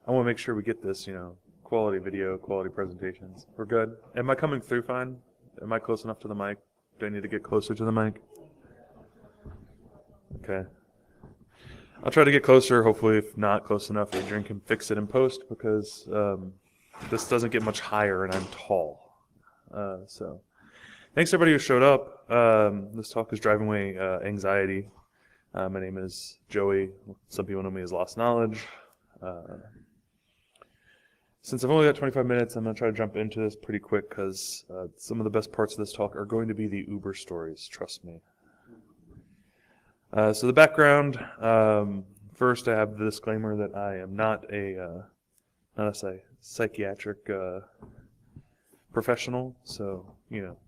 I want to make sure we get this, quality video, quality presentations. We're good. Am I coming through fine? Am I close enough to the mic? Do I need to get closer to the mic? Okay. I'll try to get closer. Hopefully, if not close enough, Adrian can fix it in post, because this doesn't get much higher and I'm tall. So thanks everybody who showed up. This talk is driving away anxiety. My name is Joey. Some people know me as Lost Knowledge. Since I've only got 25 minutes, I'm going to try to jump into this pretty quick, because some of the best parts of this talk are going to be the Uber stories, trust me. So the background, first I have the disclaimer that I am not a psychiatric professional, so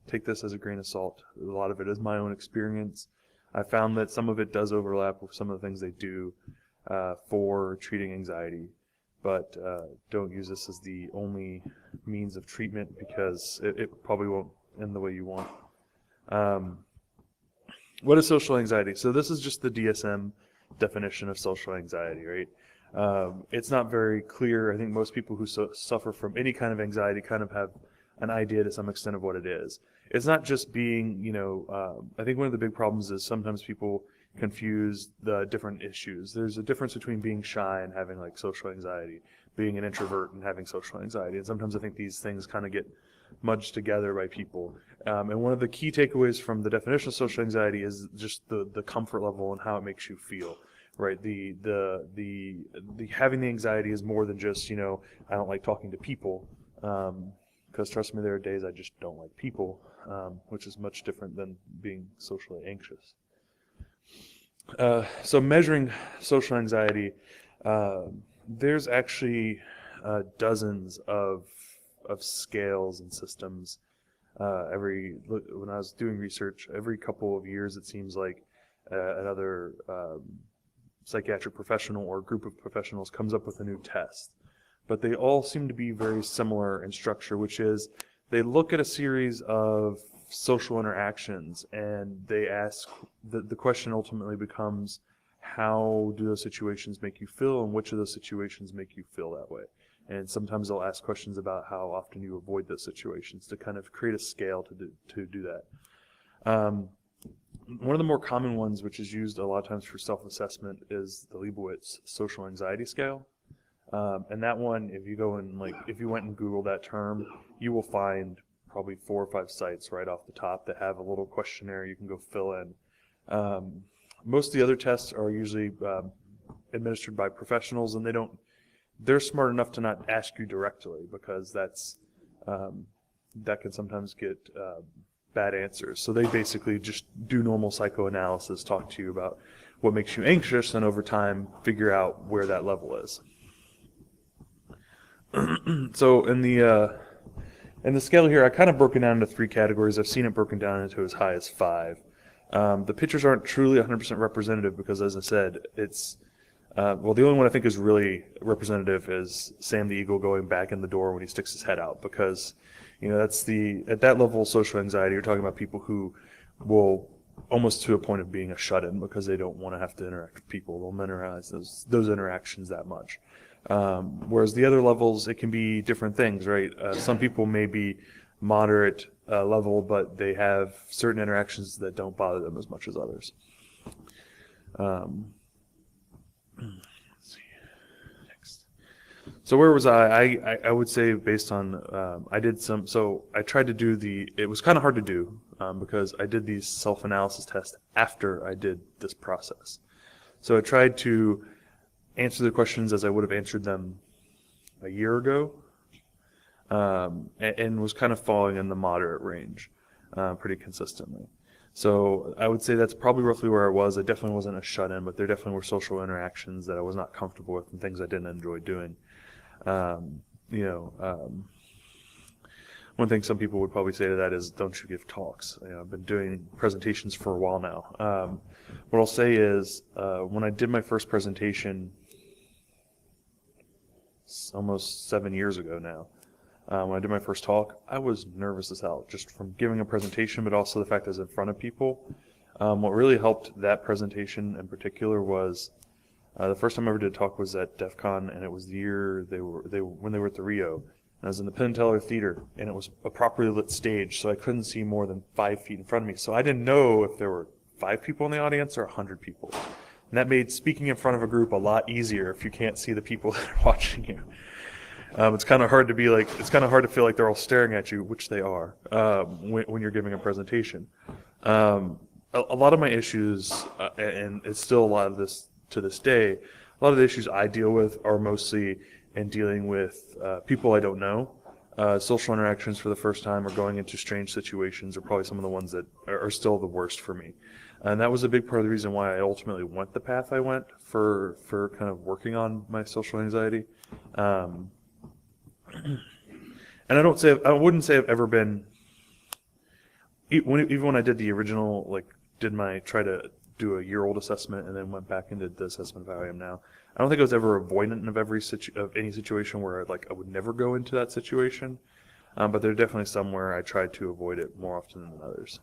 take this as a grain of salt. A lot of it is my own experience. I found that some of it does overlap with some of the things they do for treating anxiety, but don't use this as the only means of treatment, because it probably won't end the way you want. What is social anxiety? So this is just the DSM definition of social anxiety, right? It's not very clear. I think most people who suffer from any kind of anxiety kind of have an idea to some extent of what it is. It's not just being, I think one of the big problems is sometimes people confuse the different issues. There's a difference between being shy and having like social anxiety, being an introvert and having social anxiety. And sometimes I think these things kind of get mudged together by people. And one of the key takeaways from the definition of social anxiety is just the comfort level and how it makes you feel, right? The having the anxiety is more than just, I don't like talking to people, because trust me, there are days I just don't like people, which is much different than being socially anxious. So measuring social anxiety, there's actually dozens of scales and systems. When I was doing research, every couple of years it seems like another psychiatric professional or group of professionals comes up with a new test. But they all seem to be very similar in structure, which is they look at a series of social interactions and they ask, the question ultimately becomes, how do those situations make you feel, and which of those situations make you feel that way? And sometimes they'll ask questions about how often you avoid those situations to kind of create a scale to do that. One of the more common ones, which is used a lot of times for self-assessment, is the Leibowitz social anxiety scale. And that one, if you went and Googled that term, you will find probably 4 or 5 sites right off the top that have a little questionnaire you can go fill in. Most of the other tests are usually administered by professionals, and they're smart enough to not ask you directly, because that can sometimes get bad answers. So they basically just do normal psychoanalysis, talk to you about what makes you anxious, and over time figure out where that level is. So in the scale here, I kind of broke it down into 3 categories. I've seen it broken down into as high as 5. The pictures aren't truly 100% representative, because, as I said, it's the only one I think is really representative is Sam the Eagle going back in the door when he sticks his head out, because that's at that level of social anxiety, you're talking about people who will almost to a point of being a shut-in because they don't want to have to interact with people. They'll minimize those interactions that much. Whereas the other levels, it can be different things, right? Some people may be moderate level, but they have certain interactions that don't bother them as much as others. Let's see. Next. So where was I? I would say based on, I tried to do it was kind of hard to do because I did these self-analysis tests after I did this process. So I tried to answer the questions as I would have answered them a year ago, and was kind of falling in the moderate range pretty consistently. So I would say that's probably roughly where I was. I definitely wasn't a shut-in, but there definitely were social interactions that I was not comfortable with and things I didn't enjoy doing. One thing some people would probably say to that is, don't you give talks? I've been doing presentations for a while now. What I'll say is, when I did my first presentation, almost 7 years ago now, when I did my first talk, I was nervous as hell, just from giving a presentation, but also the fact I was in front of people. What really helped that presentation in particular was The first time I ever did a talk was at DerbyCon, and it was the year when they were at the Rio. And I was in the Penn and Teller Theater, and it was a properly lit stage, so I couldn't see more than 5 feet in front of me. So I didn't know if there were 5 people in the audience or 100 people. And that made speaking in front of a group a lot easier if you can't see the people that are watching you. It's kind of hard to feel like they're all staring at you, which they are, when you're giving a presentation. A lot of my issues, and it's still a lot of this to this day, a lot of the issues I deal with are mostly in dealing with people I don't know. Social interactions for the first time or going into strange situations are probably some of the ones that are still the worst for me. And that was a big part of the reason why I ultimately went the path I went for kind of working on my social anxiety. And I wouldn't say I've ever been, even when I did the original, try to do a year-old assessment and then went back and did the assessment of how I am now. I don't think I was ever avoidant of any situation where I would never go into that situation, but there are definitely some where I tried to avoid it more often than others.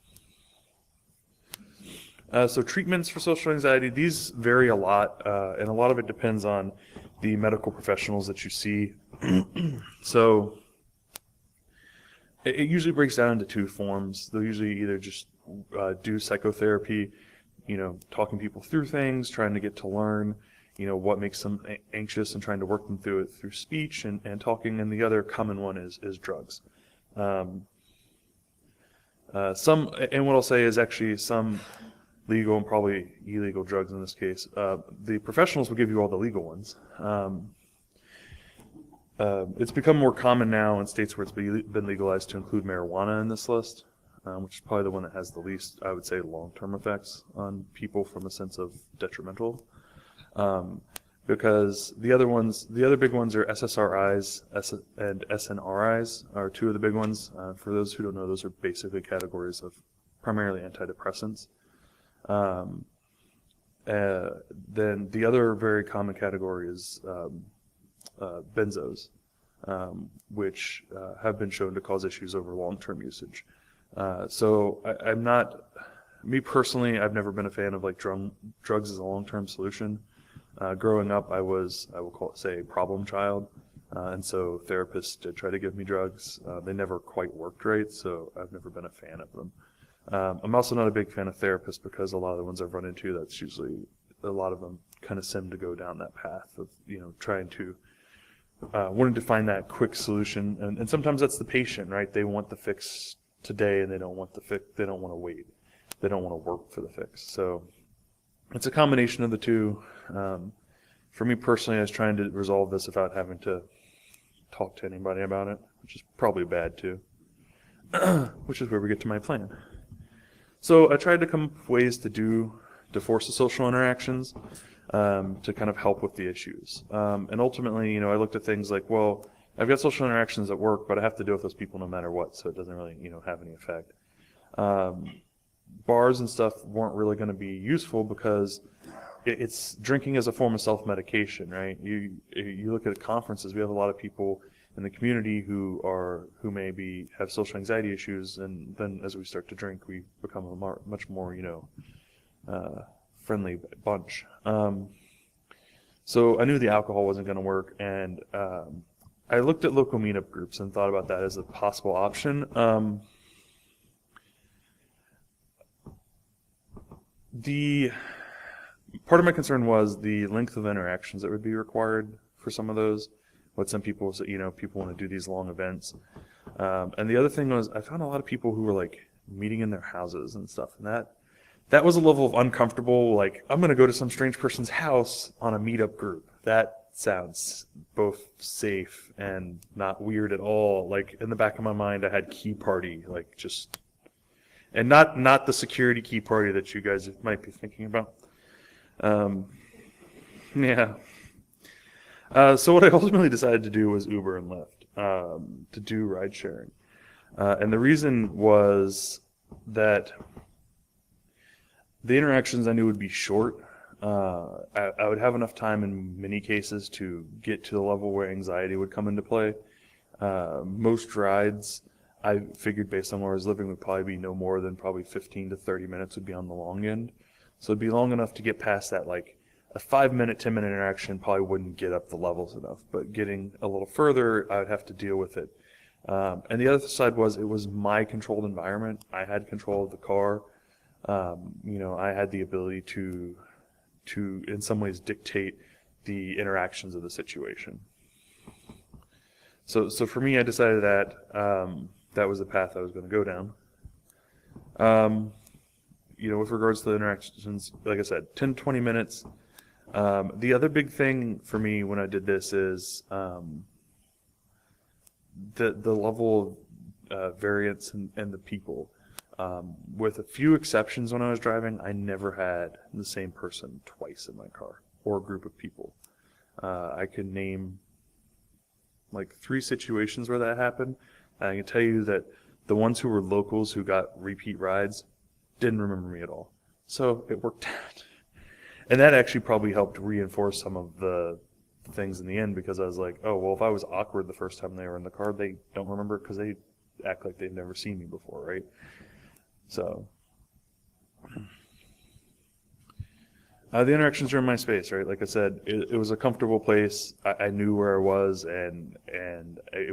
So treatments for social anxiety, these vary a lot, and a lot of it depends on the medical professionals that you see. So it usually breaks down into 2 forms. They'll usually either just do psychotherapy, talking people through things, trying to get to learn, what makes them anxious and trying to work them through it through speech and talking. And the other common one is drugs. And what I'll say is actually some legal and probably illegal drugs in this case. The professionals will give you all the legal ones. It's become more common now in states where it's been legalized to include marijuana in this list, which is probably the one that has the least, I would say, long-term effects on people from a sense of detrimental. Because the other big ones are SSRIs and SNRIs are 2 of the big ones. For those who don't know, those are basically categories of primarily antidepressants. Then the other very common category is benzos, which have been shown to cause issues over long-term usage. So I'm not, me personally, I've never been a fan of drugs as a long-term solution. Growing up, I will say, a problem child, and so therapists did try to give me drugs. They never quite worked right, so I've never been a fan of them. I'm also not a big fan of therapists because a lot of the ones I've run into, that's usually, a lot of them kind of seem to go down that path of, trying to, wanting to find that quick solution. And sometimes that's the patient, right? They want the fix today and they don't want they don't want to wait. They don't want to work for the fix. So it's a combination of the 2. For me personally, I was trying to resolve this without having to talk to anybody about it, which is probably bad too, which is where we get to my plan. So I tried to come up with ways to force the social interactions to kind of help with the issues. And ultimately, I looked at things like, well, I've got social interactions at work, but I have to deal with those people no matter what, so it doesn't really, have any effect. Bars and stuff weren't really going to be useful because it's drinking as a form of self-medication, right? You look at conferences, we have a lot of people in the community who maybe have social anxiety issues, and then as we start to drink, we become a much more, friendly bunch. So I knew the alcohol wasn't going to work, and I looked at local meetup groups and thought about that as a possible option. The part of my concern was the length of interactions that would be required for some of those. What some people, people want to do these long events. And the other thing was I found a lot of people who were meeting in their houses and stuff. And that was a level of uncomfortable, I'm going to go to some strange person's house on a meetup group. That sounds both safe and not weird at all. In the back of my mind, I had Key Party, and not the security Key Party that you guys might be thinking about. Yeah. So what I ultimately decided to do was Uber and Lyft, to do ride sharing. And the reason was that the interactions I knew would be short. I would have enough time in many cases to get to the level where anxiety would come into play. Most rides, I figured based on where I was living, would probably be no more than probably 15 to 30 minutes would be on the long end. So it'd be long enough to get past that a 5-minute, 10-minute interaction probably wouldn't get up the levels enough, but getting a little further, I would have to deal with it. And the other side was, it was my controlled environment. I had control of the car. I had the ability to in some ways dictate the interactions of the situation. So for me, I decided that that was the path I was going to go down. With regards to the interactions, like I said, 10 to 20 minutes. The other big thing for me when I did this is the level of variance and the people. With a few exceptions when I was driving, I never had the same person twice in my car or a group of people. I could name like 3 situations where that happened. I can tell you that the ones who were locals who got repeat rides didn't remember me at all. So it worked out. And that actually probably helped reinforce some of the things in the end, because I was like, oh, well, if I was awkward the first time they were in the car, they don't remember because they act like they've never seen me before, right? So the interactions are in my space, right? Like I said, it was a comfortable place. I knew where I was, and it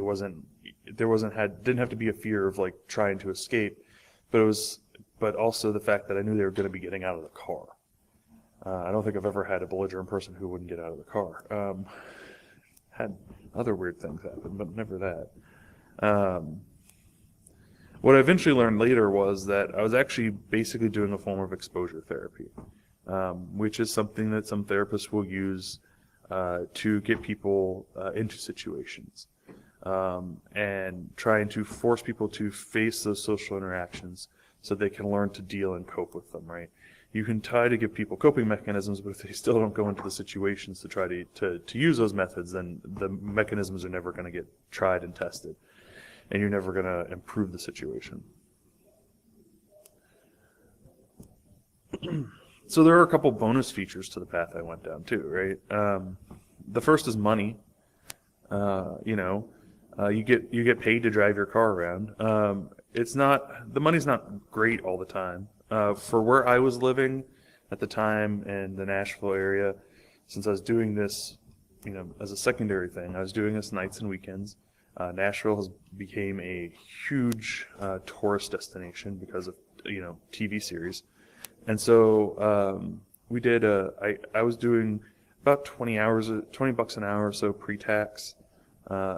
didn't have to be a fear of like trying to escape, but also the fact that I knew they were going to be getting out of the car. I don't think I've ever had a belligerent person who wouldn't get out of the car. Had other weird things happen, but never that. What I eventually learned later was that I was actually basically doing a form of exposure therapy, which is something that some therapists will use to get people into situations, and trying to force people to face those social interactions so they can learn to deal and cope with them, right? You can try to give people coping mechanisms, but if they still don't go into the situations to try to use those methods, then the mechanisms are never going to get tried and tested, and you're never going to improve the situation. So there are a couple bonus features to the path I went down too, right? The first is money. You get paid to drive your car around. The money's not great all the time. For where I was living at the time in the Nashville area, since I was doing this, as a secondary thing, I was doing this nights and weekends. Nashville has became a huge tourist destination because of TV series, and so we did. I was doing about 20 bucks an hour or so pre-tax.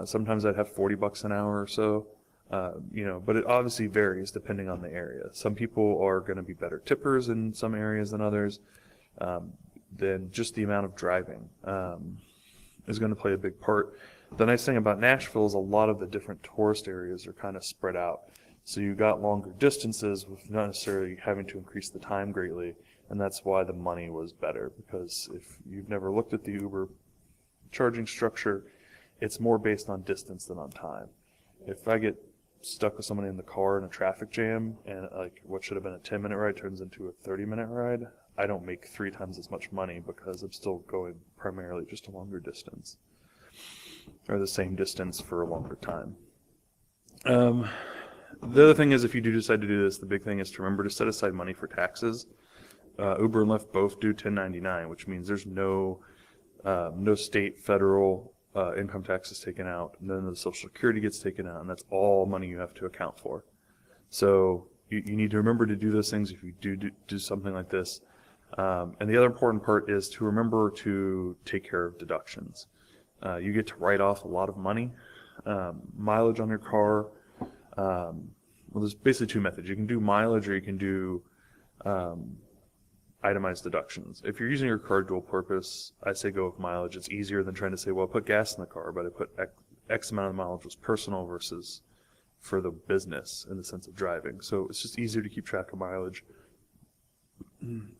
Sometimes I'd have $40 an hour or so. But it obviously varies depending on the area. Some people are going to be better tippers in some areas than others. Then just the amount of driving is going to play a big part. The nice thing about Nashville is a lot of the different tourist areas are kind of spread out. So you got longer distances with not necessarily having to increase the time greatly, and that's why the money was better, because if you've never looked at the Uber charging structure, it's more based on distance than on time. If I get stuck with somebody in the car in a traffic jam and like what should have been a 10-minute ride turns into a 30-minute ride, I don't make 3 times as much money because I'm still going primarily just a longer distance, or the same distance for a longer time. The other thing is, if you do decide to do this, the big thing is to remember to set aside money for taxes. Uber and Lyft both do 1099, which means there's no state, federal income tax is taken out, and then the Social Security gets taken out, and that's all money you have to account for. So you need to remember to do those things if you do something like this. And the other important part is to remember to take care of deductions. You get to write off a lot of money. Mileage on your car, well, there's basically 2 methods. You can do mileage, or you can do itemized deductions. If you're using your car dual purpose, I say go with mileage. It's easier than trying to say, well, I put gas in the car, but I put X amount of the mileage was personal versus for the business in the sense of driving. So it's just easier to keep track of mileage.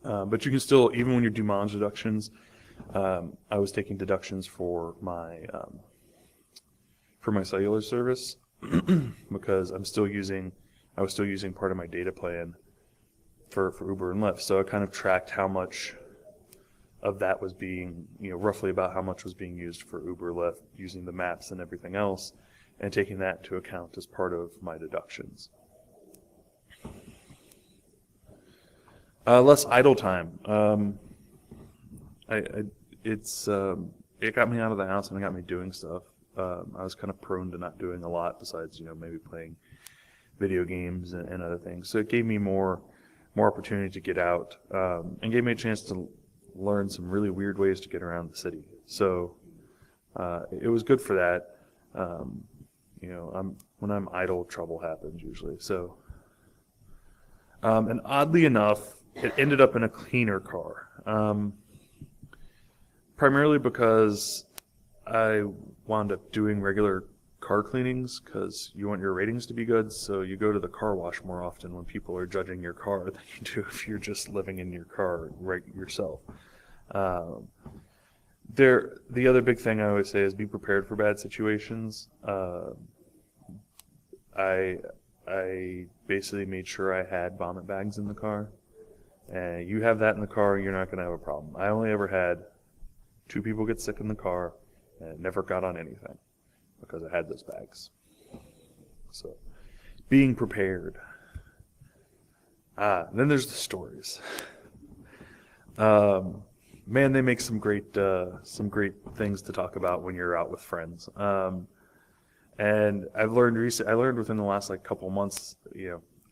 But you can still, even when you do mileage deductions, I was taking deductions for my cellular service because I was still using part of my data plan for Uber and Lyft. So I kind of tracked how much of that was being, roughly about how much was being used for Uber, Lyft, using the maps and everything else, and taking that into account as part of my deductions. Less idle time. it got me out of the house and it got me doing stuff. I was kind of prone to not doing a lot besides, maybe playing video games and other things. So it gave me more opportunity to get out, and gave me a chance to learn some really weird ways to get around the city. So it was good for that. When I'm idle, trouble happens usually. So, and oddly enough, it ended up in a cleaner car. Primarily because I wound up doing regular car cleanings because you want your ratings to be good, so you go to the car wash more often when people are judging your car than you do if you're just living in your car right yourself. The other big thing I always say is be prepared for bad situations. I basically made sure I had vomit bags in the car. And you have that in the car, you're not going to have a problem. I only ever had 2 people get sick in the car, and it never got on anything because I had those bags. So, being prepared. Then there's the stories. Man, they make some great things to talk about when you're out with friends. And I learned within the last couple months,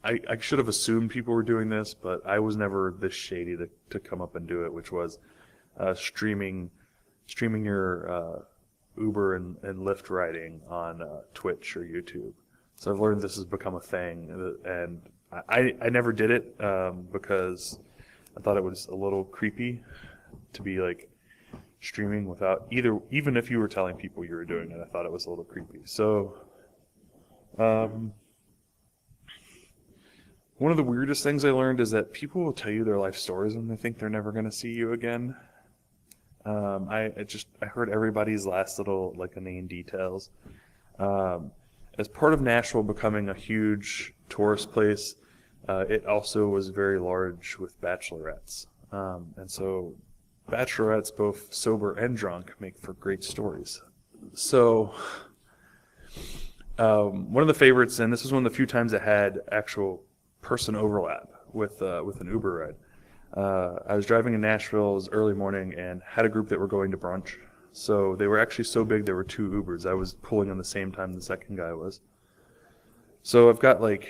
I should have assumed people were doing this, but I was never this shady to come up and do it, which was streaming your Uber and Lyft riding on Twitch or YouTube. So I've learned this has become a thing, and I never did it because I thought it was a little creepy to be streaming without even if you were telling people you were doing it. I thought it was a little creepy. So one of the weirdest things I learned is that people will tell you their life stories and they think they're never going to see you again. I heard everybody's last little inane details. As part of Nashville becoming a huge tourist place, it also was very large with bachelorettes. And so bachelorettes, both sober and drunk, make for great stories. So one of the favorites, and this was one of the few times I had actual person overlap with an Uber ride. I was driving in Nashville, it was early morning, and had a group that were going to brunch. So they were actually so big there were 2 Ubers. I was pulling on the same time the second guy was. So I've got 6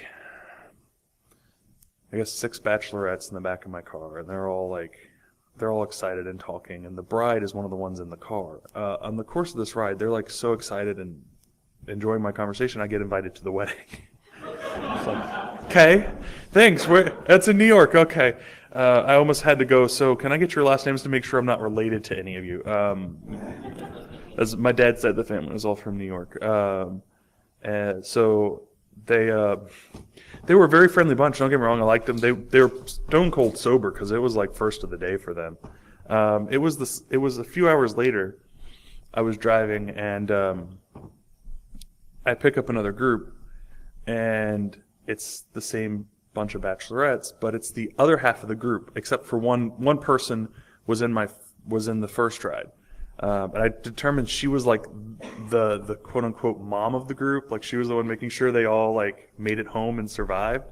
bachelorettes in the back of my car, and they're all excited and talking, and the bride is one of the ones in the car. On the course of this ride, they're so excited and enjoying my conversation, I get invited to the wedding. It's okay, thanks. That's in New York. Okay. I almost had to go, so can I get your last names to make sure I'm not related to any of you? As my dad said, the family was all from New York. And so they were a very friendly bunch. Don't get me wrong, I liked them. They were stone cold sober because it was first of the day for them. It was a few hours later. I was driving and I pick up another group, and it's the same bunch of bachelorettes, but it's the other half of the group, except for one person was in the first ride. And I determined she was the quote unquote mom of the group. She was the one making sure they all made it home and survived.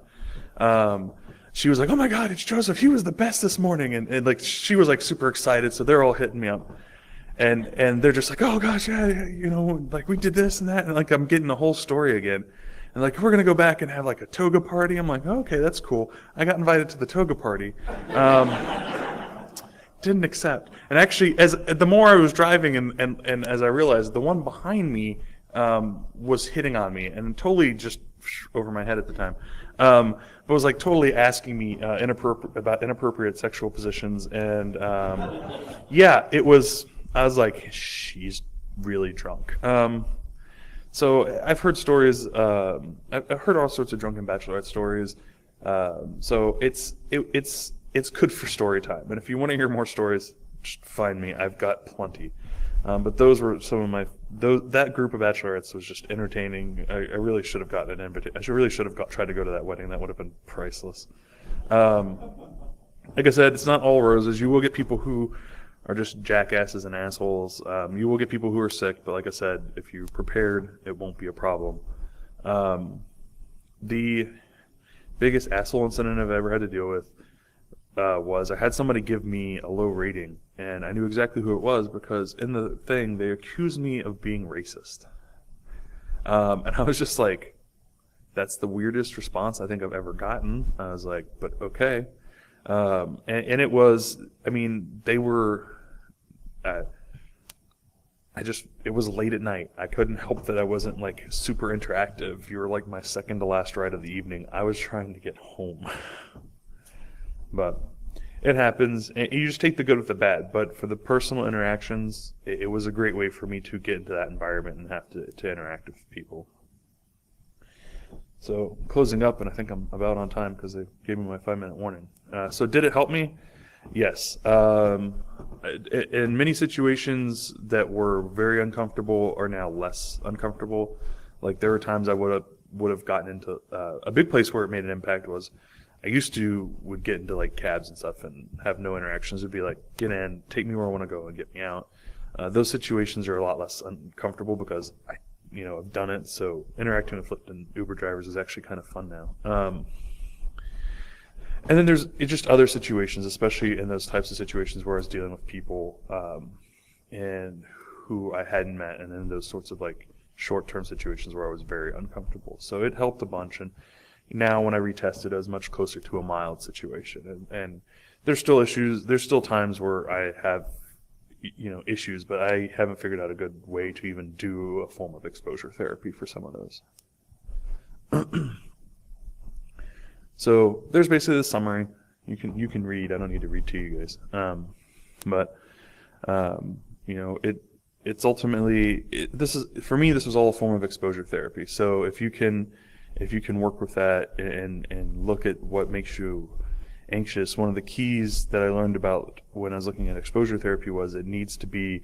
She was oh my God, it's Joseph. He was the best this morning. And she was super excited. So they're all hitting me up. And they're just oh gosh, yeah, we did this and that. And I'm getting the whole story again. And we're going to go back and have a toga party. I'm okay, that's cool. I got invited to the toga party. Didn't accept. And actually, as the more I was driving and as I realized, the one behind me was hitting on me and totally just over my head at the time. But was totally asking me about inappropriate sexual positions. And yeah, I was she's really drunk. So I've heard stories. I've heard all sorts of drunken bachelorette stories. So it's good for story time. And if you want to hear more stories, just find me. I've got plenty. But those were some of that group of bachelorettes was just entertaining. I really should have gotten an invitation. I really should have tried to go to that wedding. That would have been priceless. Like I said, it's not all roses. You will get people who are just jackasses and assholes. You will get people who are sick, but like I said, if you're prepared, it won't be a problem. The biggest asshole incident I've ever had to deal with was I had somebody give me a low rating, and I knew exactly who it was because in the thing they accused me of being racist. And I was just like, that's the weirdest response I think I've ever gotten. I was like, but okay. And it was, I mean, they were, it was late at night. I couldn't help that I wasn't like super interactive. You were like my second to last ride of the evening. I was trying to get home. But it happens, and you just take the good with the bad. But for the personal interactions, it was a great way for me to get into that environment and have to interact with people. So closing up, and I think I'm about on time because they gave me my 5-minute warning. So did it help me? Yes. In many situations that were very uncomfortable are now less uncomfortable. Like there were times I would have gotten into a big place where it made an impact was I would get into like cabs and stuff and have no interactions. It'd be like, get in, take me where I want to go, and get me out. Those situations are a lot less uncomfortable because I've done it. So interacting with Lyft and Uber drivers is actually kind of fun now. And then there's just other situations, especially in those types of situations where I was dealing with people and who I hadn't met, and in those sorts of like short-term situations where I was very uncomfortable. So it helped a bunch. And now when I retested, it was much closer to a mild situation. And there's still issues. There's still times where I have issues, but I haven't figured out a good way to even do a form of exposure therapy for some of those. So there's basically the summary. You can read. I don't need to read to you guys. It's ultimately for me. This was all a form of exposure therapy. So if you can work with that and look at what makes you anxious, one of the keys that I learned about when I was looking at exposure therapy was it needs to be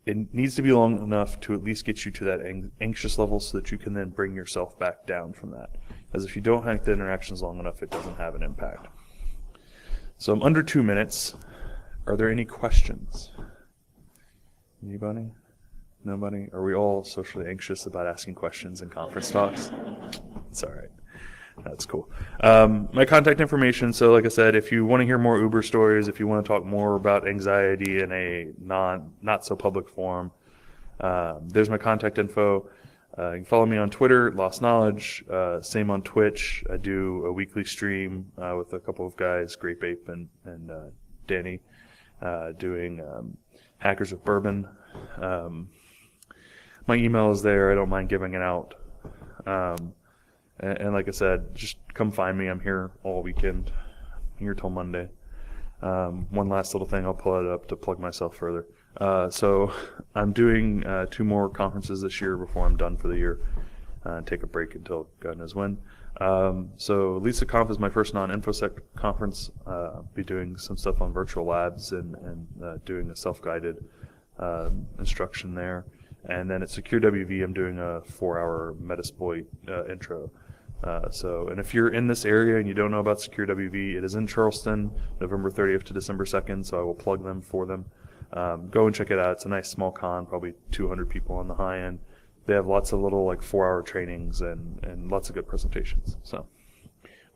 long enough to at least get you to that anxious level so that you can then bring yourself back down from that. As if you don't have the interactions long enough, it doesn't have an impact. So I'm under 2 minutes. Are there any questions? Anybody? Nobody? Are we all socially anxious about asking questions in conference talks? It's all right. That's cool. My contact information, so like I said, if you want to hear more Uber stories, if you want to talk more about anxiety in a not so public forum, there's my contact info. You can follow me on Twitter, Lost Knowledge, same on Twitch. I do a weekly stream with a couple of guys, Grape Ape and Danny, doing Hackers with Bourbon. My email is there. I don't mind giving it out. And like I said, just come find me. I'm here all weekend. I'm here till Monday. One last little thing, I'll pull it up to plug myself further. So I'm doing 2 more conferences this year before I'm done for the year. Take a break until God knows when. So LisaConf is my first non-InfoSec conference. I'll be doing some stuff on virtual labs and doing a self-guided instruction there. And then at Secure WV, I'm doing a 4-hour Metasploit intro. And if you're in this area and you don't know about Secure WV, it is in Charleston, November 30th to December 2nd, so I will plug them for them. Go and check it out. It's a nice small con, probably 200 people on the high end. They have lots of little 4-hour trainings and lots of good presentations. So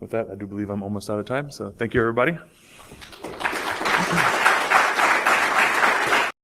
with that, I do believe I'm almost out of time, so thank you, everybody.